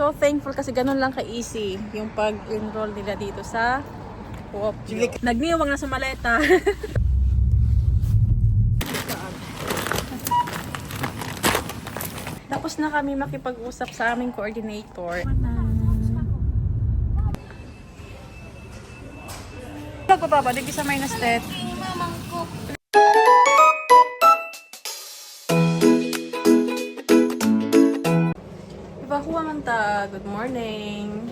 so thankful kasi ganun lang ka-easy yung pag-enroll nila dito sa co-op. Nagniwang na sa maleta. Tapos na kami makipag-usap sa aming coordinator. Pagpapaba, di sa may nastet. Ibahuwa man ta. Good morning.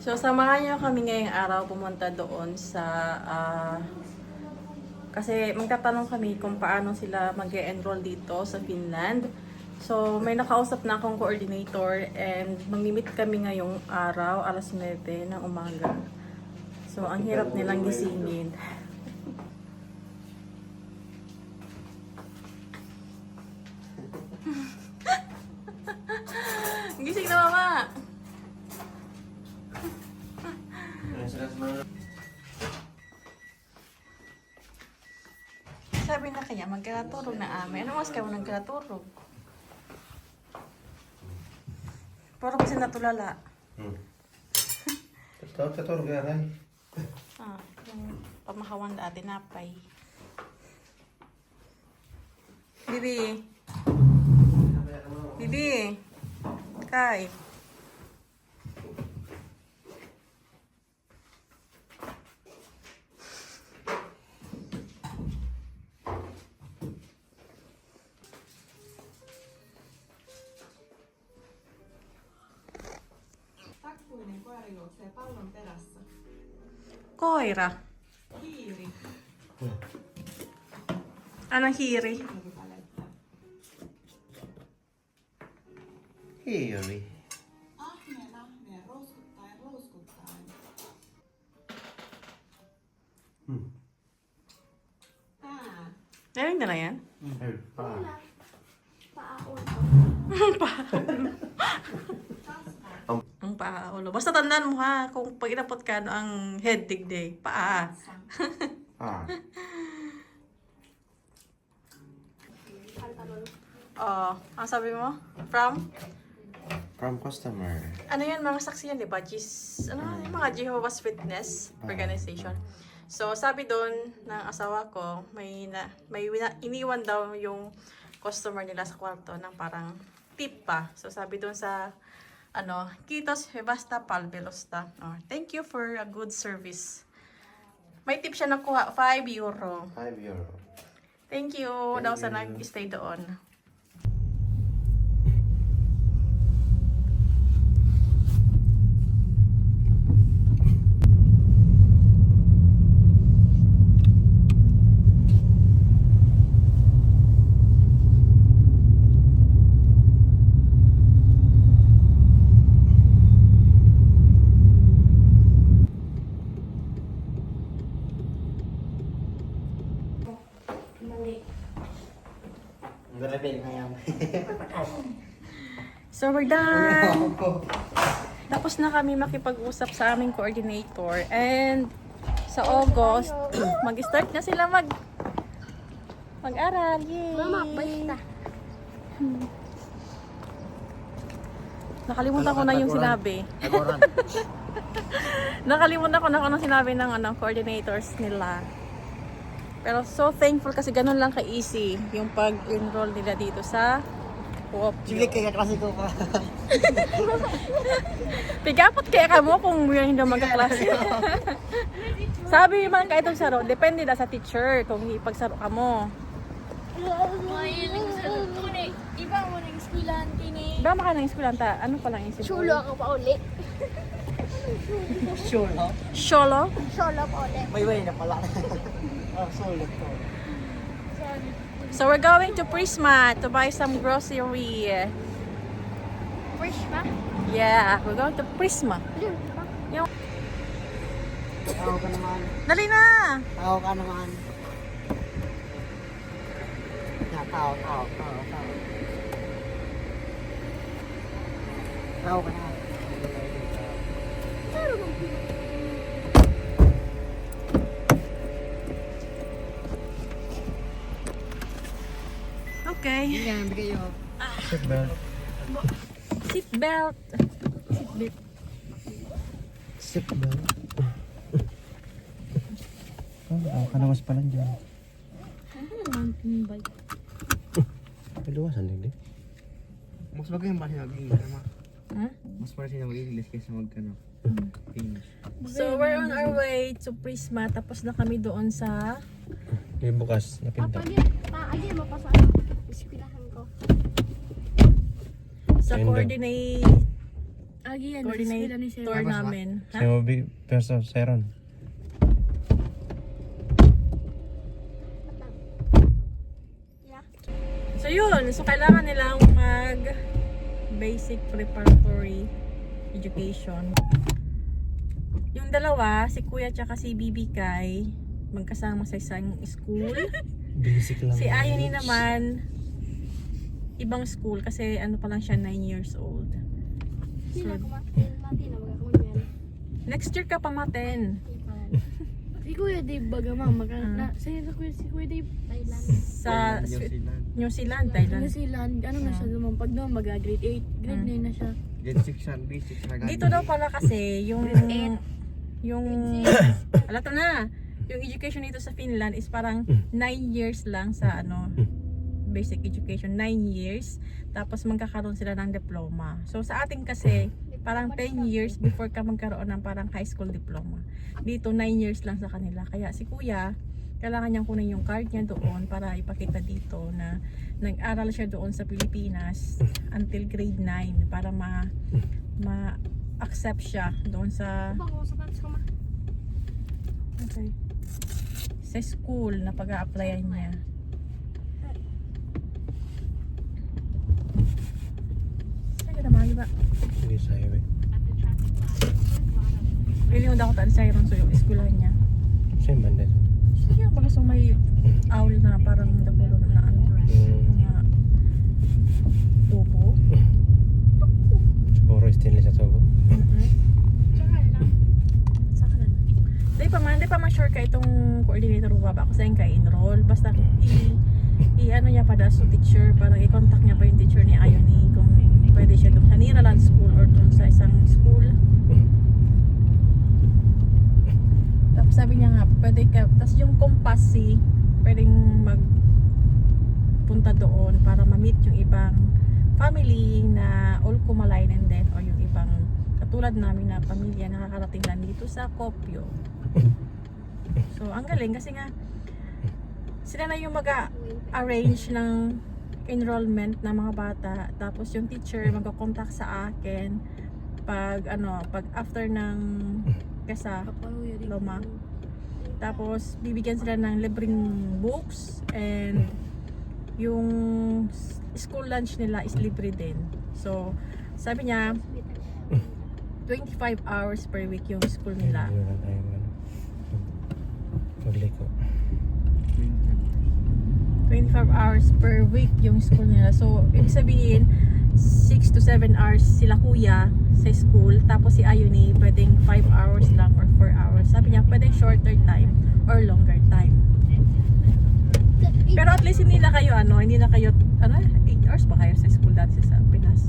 So, samahan niyo kami ngayong araw pumunta doon sa kasi magtatanong kami kung paano sila mag-enroll dito sa Finland. So, may nakausap na akong coordinator and mag-meet kami ngayong araw, alas 9 ng umaga. So, ang hirap nilang gisingin. Gising na, mama! Sabi na kanya, magkalaturog na amin. Ano mas kayo nagkalaturog? Puro kasi natulala. Taturog ya, Ray. Yung pamahawan dati napay. Bibi. Bibi. Kay. Takkuinen koira juoksee pallon perässä. Koira. Hiiri. Anong hiri? Hiiri. Ahmeen, rouskuttaen, rouskuttaen. Pää. Narinig na yan? Ang paa, ulo. Basta tandaan mo ha, kung pag inapot ka, ano ang head digday. Paa. Ang sabi mo? From customer. Ano yan, mga saksi yan, di ba? Yung mga Jehovah's Witness Organization. So, sabi doon ng asawa ko, iniwan daw yung customer nila sa kwarto ng parang tip pa. So, sabi doon sa Kitos Basta Palvelosta. Thank you for a good service. May tip siya nakuha, 5 euro. 5 euro. Thank you daw sa nag-stay doon. So, we're done! Tapos na kami makipag-usap sa aming coordinator. And sa August, mag-start na sila mag-aral. Yay! Mama, basta. Nakalimutan ko na yung sinabi. Nakalimutan ko na kung anong sinabi ng coordinators nila. Pero so thankful kasi ganun lang ka-easy yung pag-enroll nila dito sa co-op. Silik kaya klase ko pa. Pigapot kaya ka mo kung hindi magkaklase. Sabi yung mga kaitong saro, depende na sa teacher kung ipagsaro ka mo. Iba mo ng eskwelahan kini. Ba maka ng eskwelanta? Ano pa lang yung Chulo ako pa uli. Sure, no? Sholo? Chulo pa uli. May na pala. Oh, solid to. So we're going to Prisma to buy some grocery. Fresh ba? Yeah, we're going to Prisma. Tao ka naman. Dali na! Tao ka naman. Tao. Tao ka naman. Okay. Yan, kayo. Seatbelt. Seatbelt. Seatbelt. Oh, kanawas pa lang dyan. Mountain bike. Kaluwasan din. Mas bagay yung bahasa mag-English naman. Huh? Mas para siya mag-English kaysa mag-ano. English. So, we're on our way to Prisma. Tapos na kami doon sa... May bukas na pinto. Again, mapasa. Ispilahan ko. sa Ganda. coordinator namin. Ha? Saya mo perso, Seron. So yun, so kailangan nilang mag basic preparatory education. Yung dalawa, si Kuya tsaka si Bibi Kai, magkasama sa isang school. Basic lang. Si Ayuni naman, ibang school kasi ano pa lang siya, 9 years old. Hindi So, na kumain. Mati na magkakunyan. next year ka pa maten. Si Kuya Dave baga ma'am. Si Kuya Dave. Thailand. Sa New Zealand. New Zealand, Thailand. New Zealand. Ano na siya naman? Pag naman mag-grade 8. Grade 9 na siya. Grade 6 yan, basic na Dito daw pala kasi yung alam to na, yung education dito sa Finland is parang 9 years lang sa ano basic education, 9 years tapos magkakaroon sila ng diploma. So sa atin kasi parang 10 years before ka magkaroon ng parang high school diploma. Dito 9 years lang sa kanila. Kaya si Kuya kailangan niyang kunin yung card niya doon para ipakita dito na nag-aral siya doon sa Pilipinas until grade 9 para ma-accept siya doon sa okay, sa school na pag-a-applyan niya. Saan ka naman, ba? Hindi sa highway. Pili mo daw ko sa Iron so yung eskwelahan niya. Saan banda? Siya baga so may owl na parang nakulong na ano, mga tubo. Siguro stainless sa tubo. Saka na. Di pa man sure ka itong coordinator mo ba ako saan ka enroll. Basta i-ano niya pa daw sa teacher, parang i-contact niya pa yung teacher ni Ayoni kung pwede siya doon sa Niraland School or doon sa isang school. Tapos sabi niya nga, pwede ka, tapos yung Compasi, pwedeng magpunta doon para ma-meet yung ibang family na all Kumalain and then or yung ibang katulad namin na pamilya nakakarating lang dito sa Kopyo. So, ang galing kasi nga sila na yung mag-arrange ng enrollment ng mga bata. Tapos yung teacher magko-contact sa akin pag after ng luma. Tapos bibigyan sila ng libreng books and yung school lunch nila is libre din. So, sabi niya 25 hours per week yung school nila. Hindi naman tayo magliko. 25 hours per week yung school nila. So, ibig sabihin 6 to 7 hours sila kuya sa school. Tapos si Ayuni pwedeng 5 hours lang or 4 hours. Sabi niya pwedeng shorter time or longer time. Pero at least hindi na kayo 8 hours ba kayo sa school dati sa Pinas?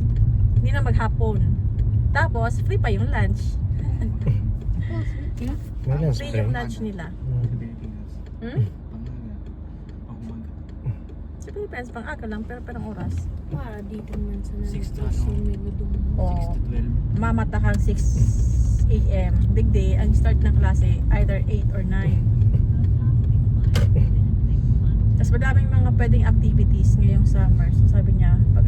Hindi na maghapon. Tapos free pa yung lunch. May lunch Free break. yung lunch nila. Sa Pilipinas. Hmm? Pang-umaga. Sa Pilipinas pang aga lang pero perang oras. Para dito naman sa 6 to Oh, 6 to 12. mamatahang 6 a.m. Big day. Ang start ng klase either 8 or 9. Tapos madaming mga pwedeng activities ngayong summer. So sabi niya, pag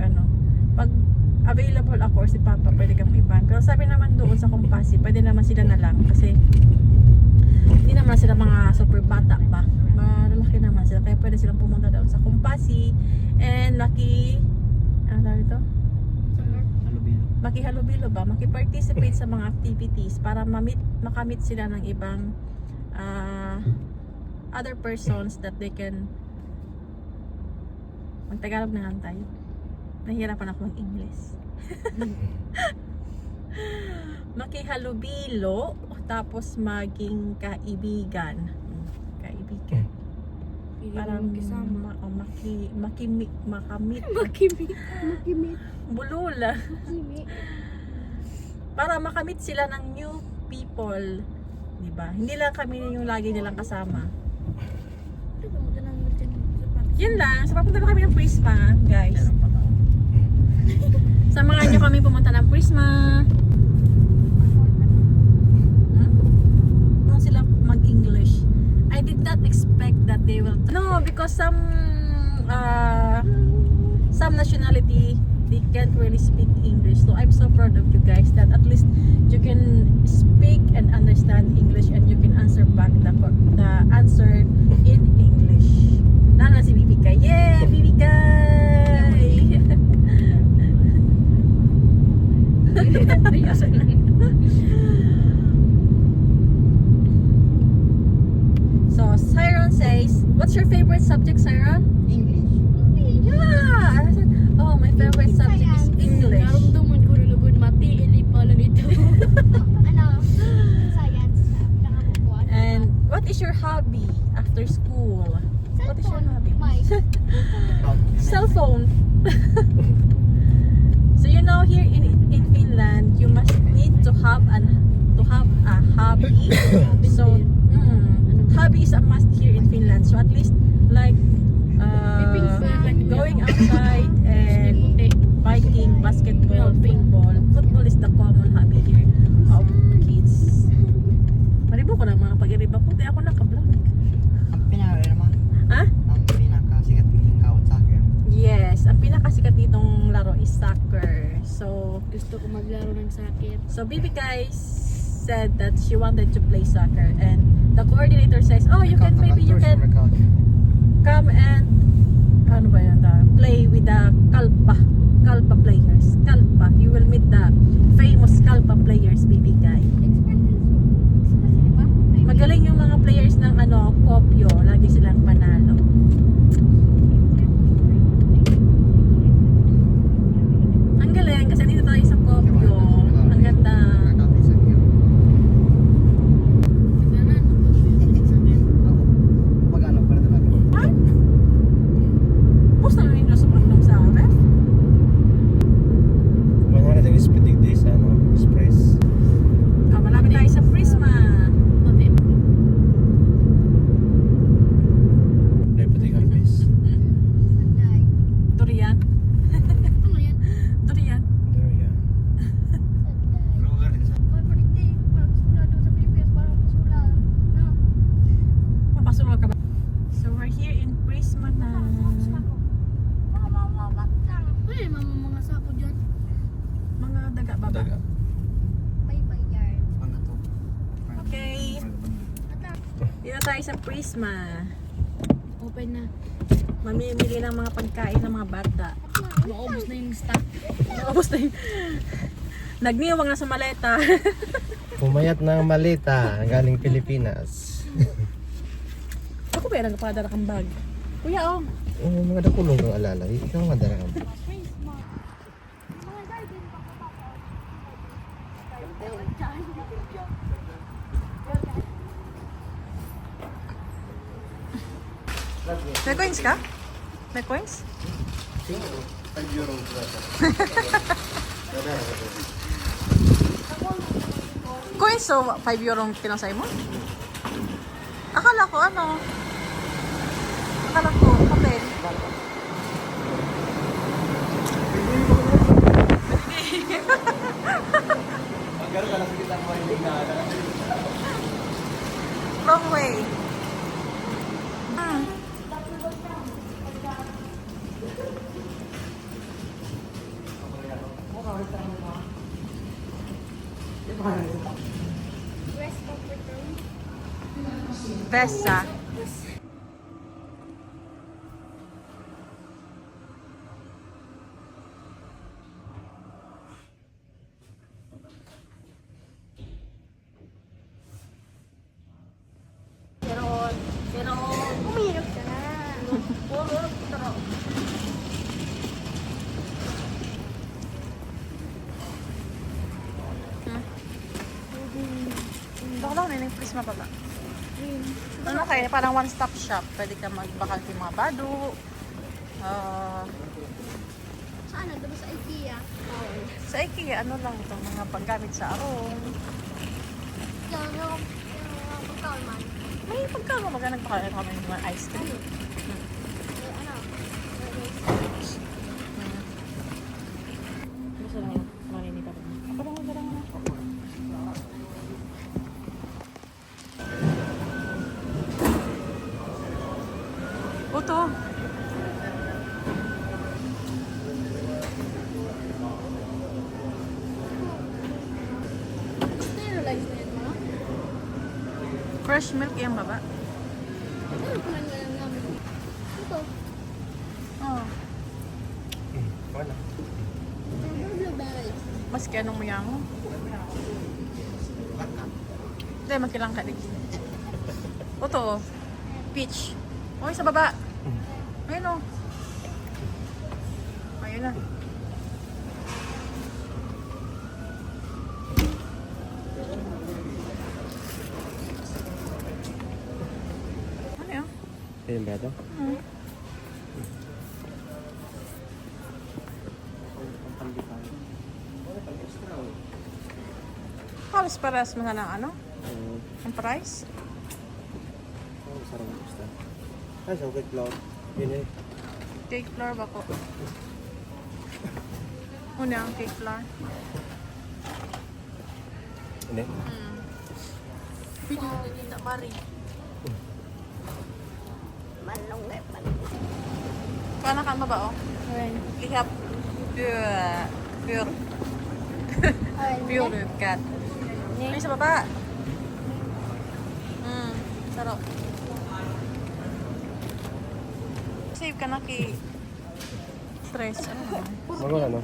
available ako or si Papa, pwede kang iban. Pero sabi naman doon sa Compasi, pwede naman sila na lang kasi hindi naman sila mga super bata pa. Malalaki naman sila. Kaya pwede silang pumunta doon sa Compasi and makihalubilo ba? Maki-participate sa mga activities para makamit sila ng ibang other persons that they can Magtagalog na lang tayo. Nahihirapan ako ng English. Makihalubilo tapos maging kaibigan. Kaibigan. Parang makisama. makamit. Makimit. Makimit. Bulula. Makimit. Para makamit sila ng new people. Diba? Hindi lang kami yung lagi nilang kasama. Yun lang. So, papunta na kami ng Prisma, guys. Samahan nyo kami pumunta ng Prisma. Kung sila mag-English. I did not expect that they will... No, because some nationality, they can't really speak English. So, I'm so proud of you guys that at least you can speak and understand English and you can answer back the answer in English. Lalo na si Bibika. Yeah! Bibika! So, Siron says, what's your favorite subject, Siron? English. Yeah! Oh, my favorite subject is English. Naramdaman ko na lugod mati. Ili pala nito. And what is your hobby after school? What is your hobby? Cell phone. So you know here in Finland you must need to have a hobby. So hobby is a must here in Finland. So at least like going outside and biking, basketball, football. Football is the common hobby here of kids. Maribo ko ng mga pag-iriba ko, di ako naka-vlog. Ang pinaka naman. Ha? Ang pinakasikat ng kawat sa akin. Yes, ang pinakasikat nitong laro is soccer. So, Gusto ko maglaro ng sakit. so Bibi guys said that she wanted to play soccer and the coordinator says, oh, you can maybe you can come and ano ba yun, play with the Kalpa players. Kalpa, you will meet the famous Kalpa players, Bibi guy. Magaling yung mga players ng Kopyo, lagi silang panalo. Ang galing kasi dito tayo sa Kopyo. Ang ganda. Pag-ano pa rin talaga. What? Post na rin sa pagdong sa ref? Wala na tayo speeding day sa express. Malapit tayo sa Prisma. Dapat halbis. Durian. Ano yan? Durian. There yan. Mapasulol ka ba? So we're here in Prisma na. Ay, mga sako dyan. Mga daga baba. Daga. Ano to? Okay. Dito tayo sa Prisma. Open na. Mamimili ng mga pagkain ng mga bata. Maubos na yung stock. Naubos na yun. Nagniwang na sa maleta. Pumayat na ang malita galing Pilipinas. Ako ba yung nagpadala kang bag? Kuya, oh. Mga dakulong kang alalay. Ikaw nga dara kang. May coins ka? May coins? Coins, so 5 euro ang pinasay mo? Akala ko papel. Wrong way. Besa. Pero umirap ka na. Puro taro. Baka lang na yung prisma pa ba? Ano kayo, parang one-stop shop. Pwede ka magbakal ng mga bado. Saan na? Doon sa IKEA. Sa IKEA, ano lang ito, mga paggamit sa arong. Yung pagkaon man. May pagkano maganda nagpakal kami ng mga ice cream. Ano? Gusto na yun, maninita ko. Ako lang na ako. Oto. Sterilize na yun mga. Fresh milk yung baba. Ano pa lang nga namin? Ito. Oh. Wala. Blueberry. Maski anong mayang mo. Hindi, magkilang ka din. Oto. Peach. Okay, sa baba. Ayun o. Ayun na. Ano yun? Ayun ba ito? Halos paras mo na ng ano? Ang price? Sarang gusto. Ay, sa ukit flour. Yun eh. Cake flour ba ko? Una ang cake flour. Hindi. Pinili ni na Marie. Malunggay pa. Paano ka ba oh? Ayan. Ihap. Pure. Pure cat. Ay, sa baba. Sarap. Save ka na kay stress. Ano naman? Magwala no?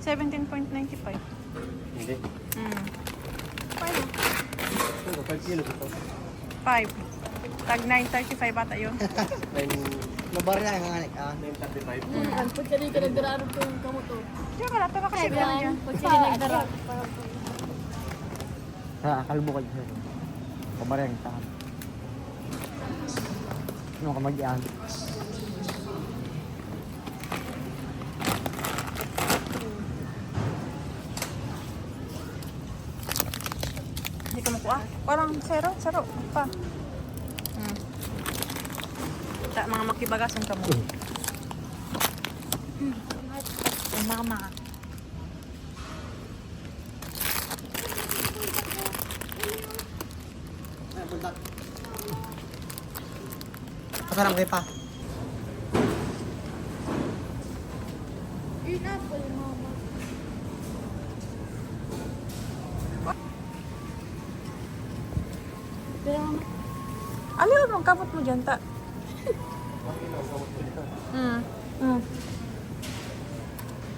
17.95. Hindi. Paano? Ano, 5 kilos ito. 5. Tag 9.35 bata yun. 9, Mabar na ang anik. 9.35. Pag kasi ka nagdararo ko yung kamoto. Diyan ka lang, pero kasi lang dyan. Pag kasi nagdararo. Kalbo ka dyan. Mabar yung tahan. Ano ka mag-ian? Hindi ka makuha. Parang zero pa. Mga makibagasan ka mo. Ay, mama. Pasarang kayo pa. Yun apple, mama. Pero, Alin mo, kapot mo dyan, ta.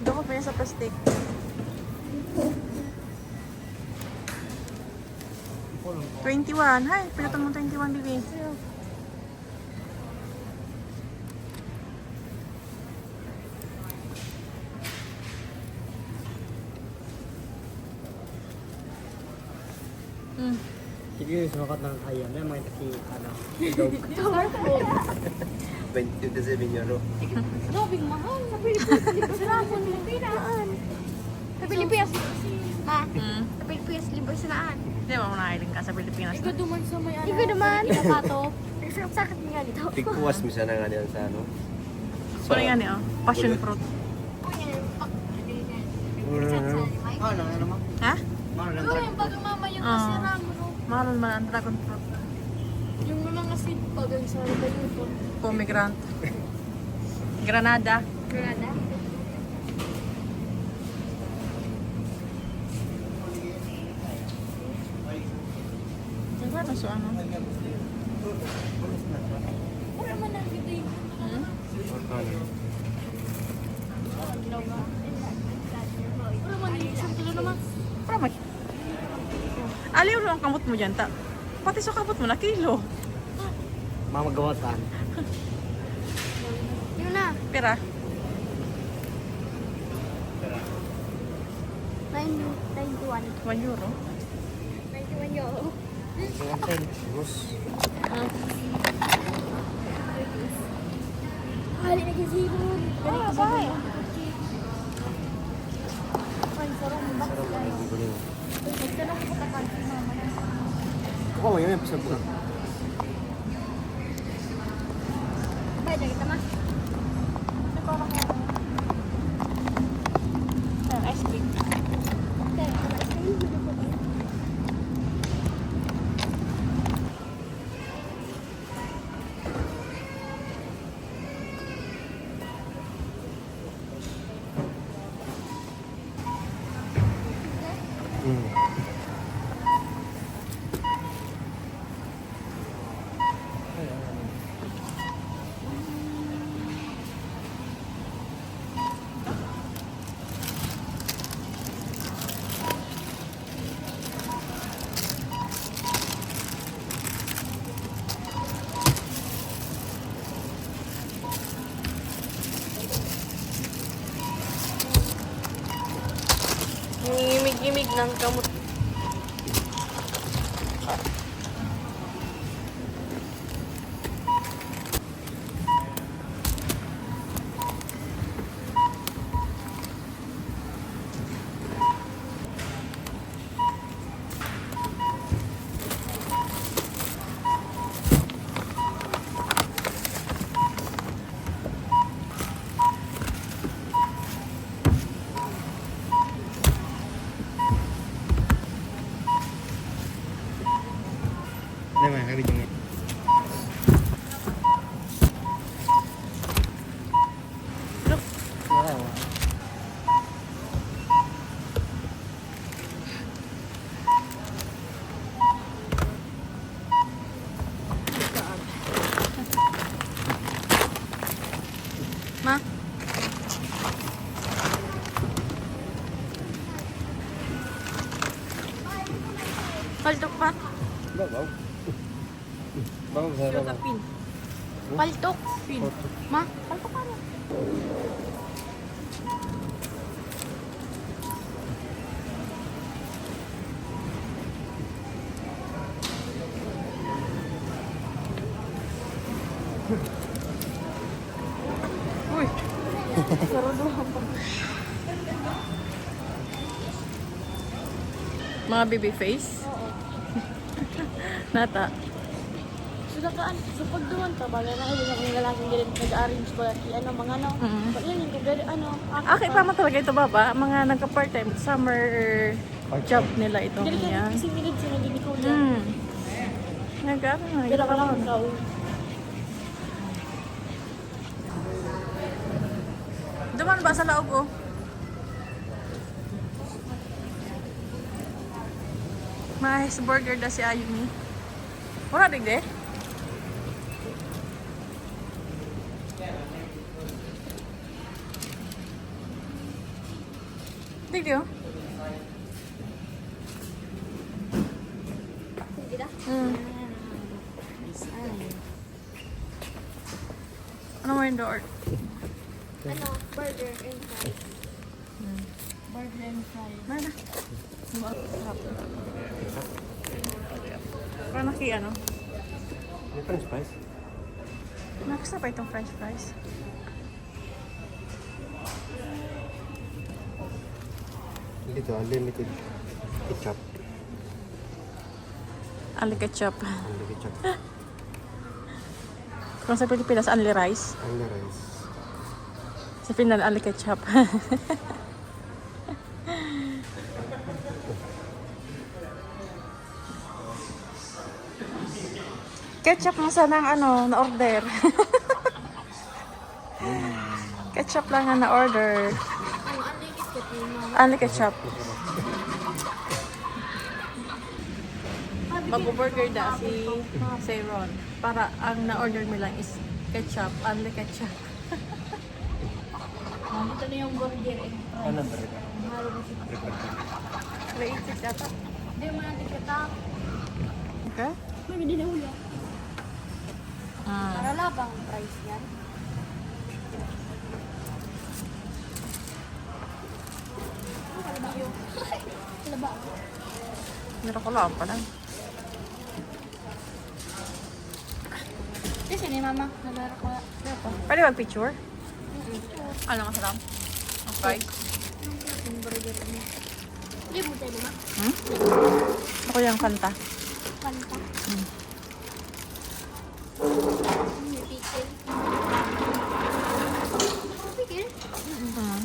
Doon ko pa yan sa plastic. $21. Hay, pinatong mo 21, bibi. Sige, sumakat ng kaya. May mga taki, ano. 27 euro. grabing mahal. Sa Pilipinas, sila po Pilipinas. Sa Pilipinas, ha? Sa Pilipinas, libre sinaan. Hindi mo nakailing ka sa Pilipinas. Ikaw duman sa may ano. Ikaw duman. Inapato. Nagsakit nga dito. Tigpuwas mo siya na nga niyan sa ano. Ano yan eh, oh? Passion fruit. Ano, ano naman? Ha? Ano lang Ikaw yung bago mama yung Ah. nasira mo, no? Mahal naman ang dragon fruit. Yung mga seed bagang sa tayo po. Pomegranate. Granada. Granada. Diba na so ano? Wala man na kita yung wala man yung isang kilo naman. Para mag... Aliw lang ang kamot mo dyan, ta. Pati sa kamot mo na kilo. Mamagawatan. Yun na. Pera. 91. 1 euro. 91 euro. Bus. Hali na kasi yun. Ah, bye. Ay, sarong ba? Sarap ang guguling. Nagtanong ko sa kantin, mama. Ako mo yun, pasal buka. Bye, dagit naman. Ice cream. Ngimig-ngimig ng kamot. Đây mà, cái bình này. Ma? Paltok pa? Bau. Bau sa Sure ka bau. pin. Paltok. Pin. Ma, paltok ka rin. Uy. Saruduhan pa. Mga baby face? Oo. Nata. Sudah kaan, sa pagduwan ka, bagay na hindi na kung lalaking ganit nag-arrange ko lagi, ano, mga ano. But yan, yung kagari, ano, Okay pa mo talaga ito baba. Mga nagka-part-time summer job nila itong Dili ka yan. kasi minid sila din ikaw yan. Nag-ano nga. Pero ka lang ikaw. Duman ba sa laog oh? Mahis burger da si Ayumi. Wala digde? Digde oh? Hindi na? Ano mo yung door? Ano, burger and fries. Burger and fries. Mana? Parang naki ano? May french fries. Nakasa pa itong french fries. Dito, unlimited ketchup. Only ketchup. Only ketchup. Kung sa Pilipinas, only rice. Only rice. Sa Finland, only ketchup. Ketchup mo sana ang ano, na-order. Ketchup lang ang na-order. Ano, unlimited ka din, mama. Only ketchup. Mag-burger da si Ron. Para ang na-order mo lang is ketchup, only ketchup. Ito na yung burger and fries. Ano ba ito? Mahalo na siya. Creative yata. Hindi mo natin katap. Okay? May hindi na ulo. Ah. Para labang price yan. Laba. Meron ko lang pa lang. ni Mama. Nalaro ko. Pwede mag-picture? Ano masarap? Ang fries? Yung burger niya. Hindi mo tayo ba? Hmm? Ako yung kanta. Panta. May pickle. Pickle? Hmm.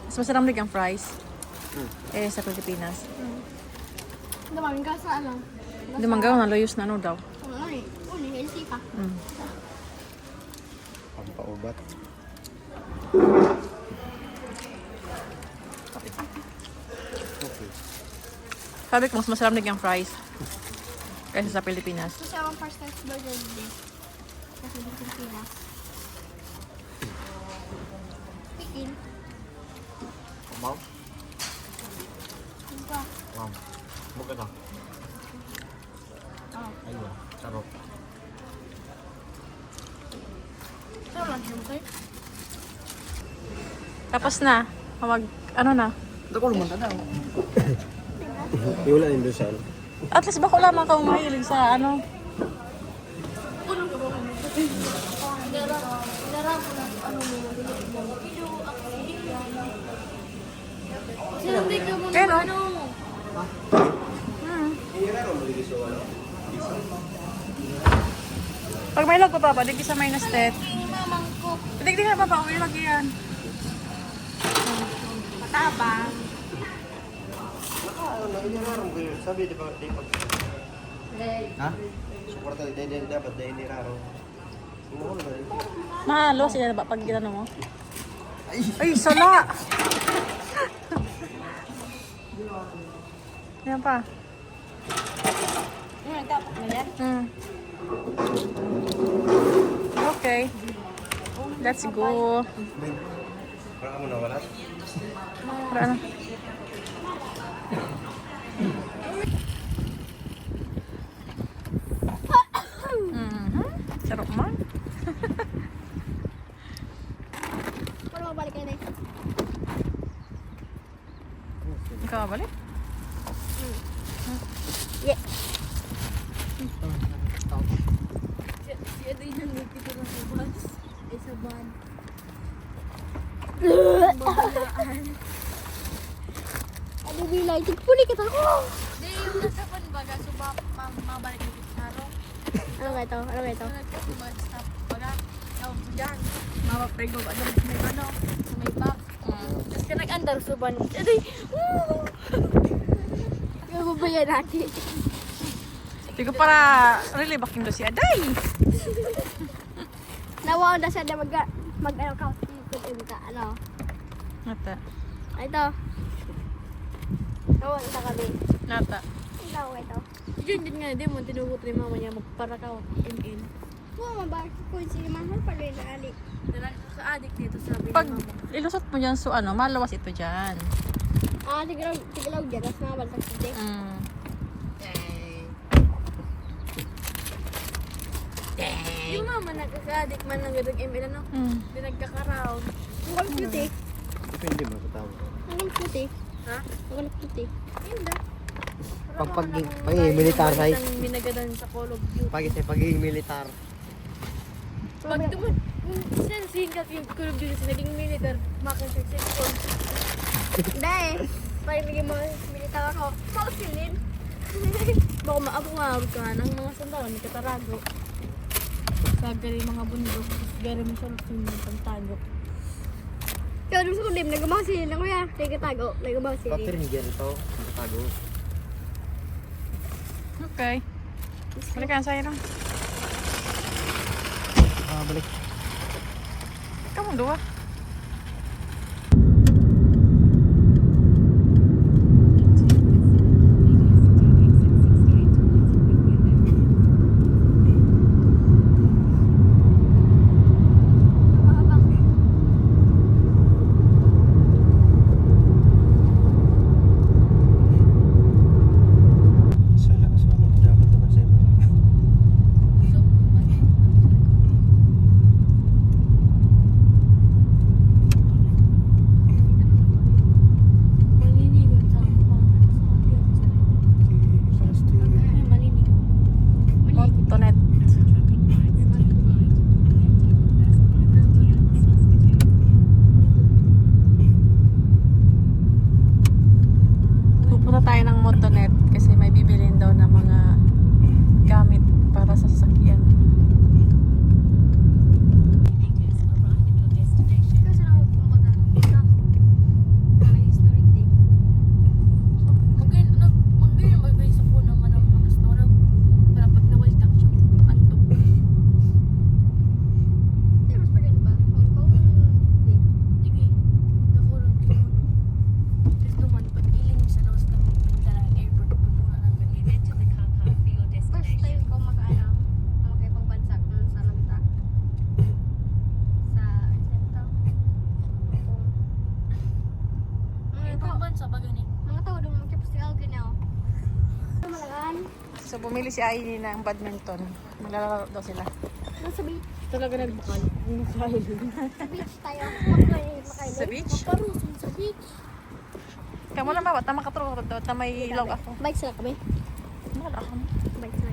Mas masarap din ang fries. Eh, sa Pilipinas. Damaming ka sa ano? Hindi man gawin, naloyos na ano daw. Ano eh? Uli, healthy pa. Mm. Pampaubat. Okay. Sabi ko, mas masarap din ang fries. Kaysa sa Pilipinas. Kasi ang first time burger din. Kasi din Pilipinas. Pickle. Mau? Ano pa? Mau. Buka na. Ayun. Sarap. Sarap lang siya mo kayo. Tapos na. Ano na? Ito ko lumunta na. Iwala yung doon. At least bako lamang ka mahilig sa ano. Unang ko ba kami? Nara ko na ano mo. Pero ako hindi ko. Kasi hindi ka mo Pero, ano. pag may lag pa pa, di sa may nastet. Yung mamang ko. Hindi na pa pa, uwi lagi yan. Matabang. Ano, inirarong ko yun. Sabi, di ba, di pag... Ha? Suporta, dapat na inirarong. Sumuhol na rin. Mahalo sila ba pag ginano mo? Ay, sala! Yan pa. Dapat na yan. Mm. Okay. Let's go. Parang ka muna wala. Para na. Sarap man. Wala mabalik ka na eh. Ikaw balik? Yeah. Siya din yung nagpito ng sabas. Ay, saban. Babalaan. Ano bilay? Tigpuli kita ko! Di, yung nasa panbaga, subap, mabalik yung pitsaro. Ano ba ito? Ano ba ito? So, nagkasubad, stop, baga, yung dyan, mapaprego, ano, may ano, sa may back. Tapos ka nag-andar, suban. Adi, Yung babayan natin. Hindi ko para really baking do si Aday. Nawaon na siya na mag-ano ka. Ano? Nata. Ito. Nawaon na kami. Nata. Ito, ito. yun din nga, di mo, tinugot rin mama niya, magparakaw, in. Wow, mabalik ko si Mahal pa rin na alik. Sa adik dito, sabi Pag ni mama. ilusot mo dyan, so ano, malawas ito dyan. Ah, tigalaw dyan. Tapos mga balik sa dik. Mm. Yung mama, nagkaka-adik man ng gadang ML, ano? Mm. Di nagkakaraw. Ang galit puti. Depende mo sa tao. Ang galit puti. Ha? Ang galit puti. Hindi. Pagiging militar sa Minagadan sa Call of Duty. pagiging militar. Pag duman, sinsin ka yung Call of Duty, naging militar, makasya cellphone. Dahil, parang naging mga militar ako. Mausilin. Baka maabungawag ka ng mga sandalo, may katarago. Gagari mga bundok, tapos gari mo siya ng pantalo. Kaya nung sa kulim, nagmamasilin ako ya. Nagkatago, nagmamasilin. Bakit rin ganito? Nakatago. Okay. Balik ka na sa'yo lang. Balik. Kamu dua. So, bumili si Aini ng badminton. Maglalaro daw sila. Nasa beach. Talaga nagbakal. Dahil. Sa beach tayo. Makailin. Sa beach? Parusin sa beach. Kamu na ba? Tama ka turo. May ilaw ako. Bike sila kami. Mahal ako. Bike sila